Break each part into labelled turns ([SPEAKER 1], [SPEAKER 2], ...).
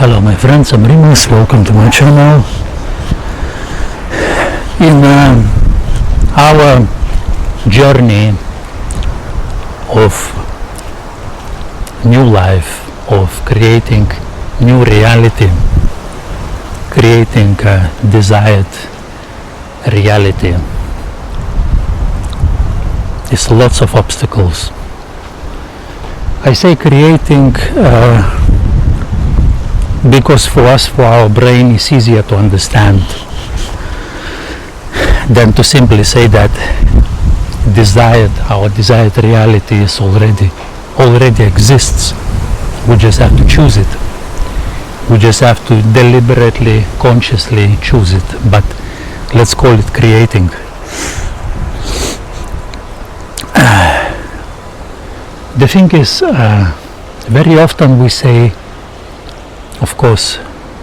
[SPEAKER 1] Hello my friends, I'm Rimas, welcome to my channel. In our journey of new life, of creating new reality, creating a desired reality, there's lots of obstacles. I say creating because for us, for our brain, it's easier to understand than to simply say that our desired reality is already exists. We just have to choose it. We just have to deliberately, consciously choose it. But let's call it creating. The thing is, very often we say, of course,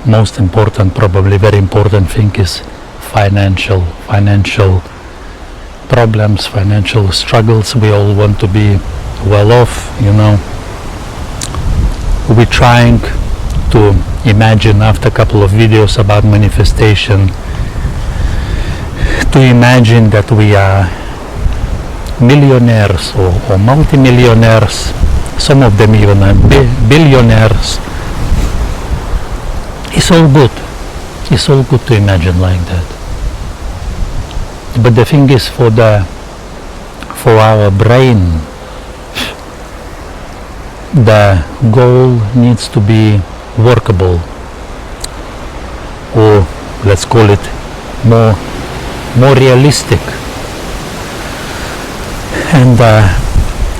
[SPEAKER 1] most important, probably very important thing is financial problems, financial struggles. We all want to be well off, We're trying to imagine, after a couple of videos about manifestation, to imagine that we are millionaires or multimillionaires, some of them even are billionaires. It's all good. It's all good to imagine like that. But the thing is, for our brain, the goal needs to be workable, or let's call it more realistic. And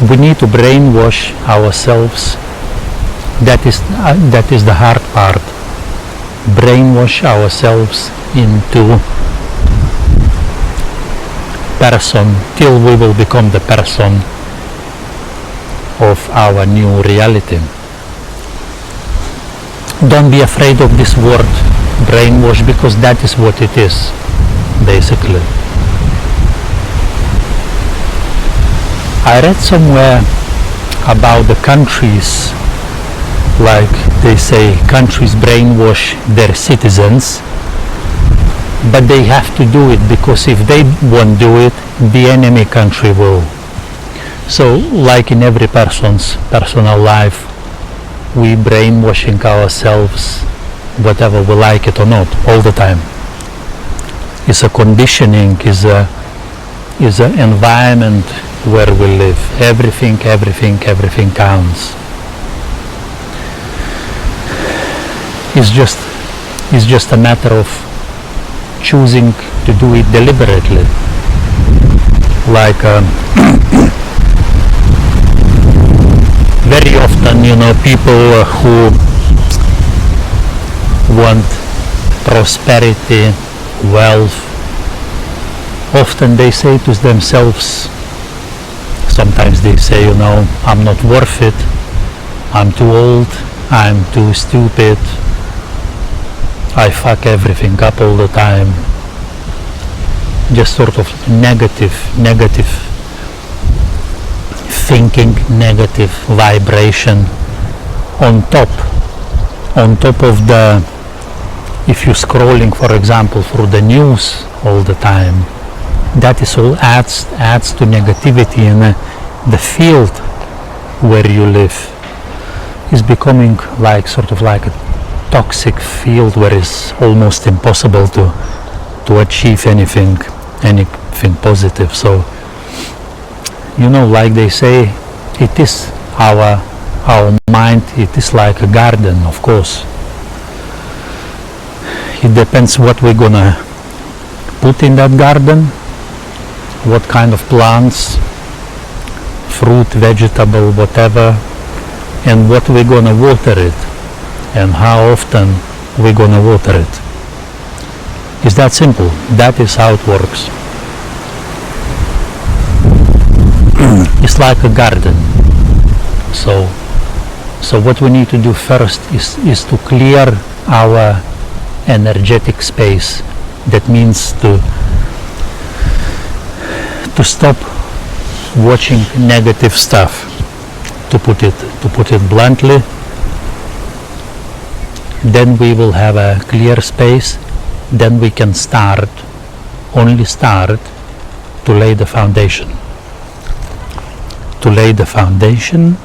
[SPEAKER 1] we need to brainwash ourselves. That is the hard part. Brainwash ourselves into person till we will become the person of our new reality. Don't be afraid of this word brainwash, because that is what it is, basically. I read somewhere about the countries, like they say, countries brainwash their citizens, but they have to do it, because if they won't do it, the enemy country will. So, like in every person's personal life, we brainwashing ourselves, whether we like it or not, all the time. It's a conditioning, is an environment where we live. Everything counts. It's just a matter of choosing to do it deliberately. Like very often, people who want prosperity, wealth, often they say to themselves, sometimes they say, I'm not worth it, I'm too old, I'm too stupid, I fuck everything up all the time. Just sort of negative thinking, negative vibration on top of the, if you're scrolling, for example, through the news all the time, that is all adds to negativity, and the field where you live is becoming like sort of like a toxic field where it's almost impossible to achieve anything positive. So, like they say, it is our mind, it is like a garden, of course. It depends what we're gonna put in that garden, what kind of plants, fruit, vegetable, whatever, and what we're gonna water it, and how often we're gonna water it. It's that simple. That is how it works. It's like a garden. So what we need to do first is to clear our energetic space. That means to stop watching negative stuff, to put it bluntly, then we will have a clear space, then we can start, only start, to lay the foundation. To lay the foundation.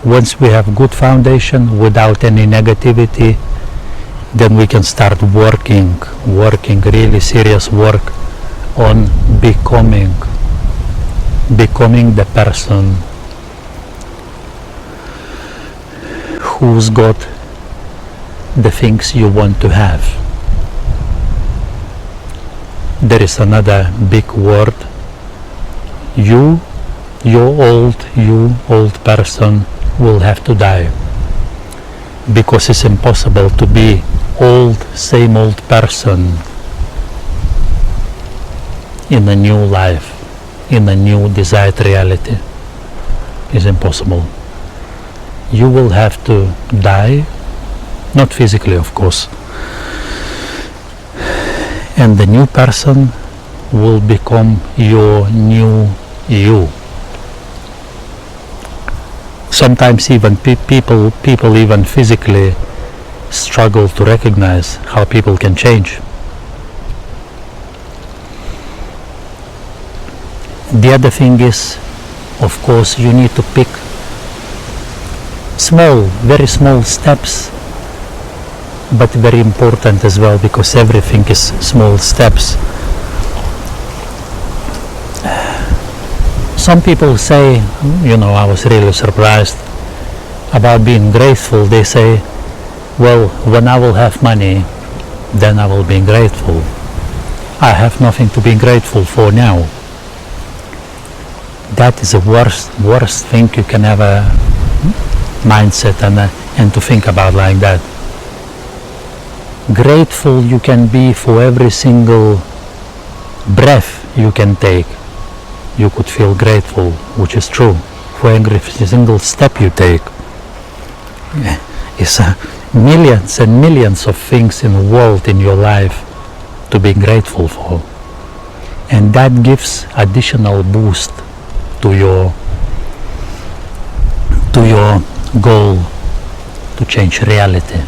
[SPEAKER 1] Once we have good foundation without any negativity, then we can start working really serious work on becoming the person who's got the things you want to have. There is another big word. You old person will have to die, because it's impossible to be same old person in a new life, in a new desired reality. It's impossible. You will have to die, not physically of course, and the new person will become your new you. Sometimes even people even physically struggle to recognize how people can change. The other thing is, of course, you need to pick very small steps, but very important as well, because everything is small steps. Some people say, I was really surprised about being grateful. They say, well, when I will have money, then I will be grateful. I have nothing to be grateful for now. That is the worst thing you can ever mindset and to think about like that. Grateful you can be for every single breath you can take. You could feel grateful, which is true, for every single step you take. It's millions and millions of things in the world, in your life, to be grateful for. And that gives additional boost to your goal to change reality.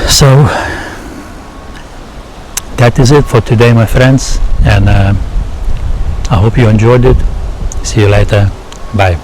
[SPEAKER 1] So that is it for today, my friends, and I hope you enjoyed it. See you later. Bye.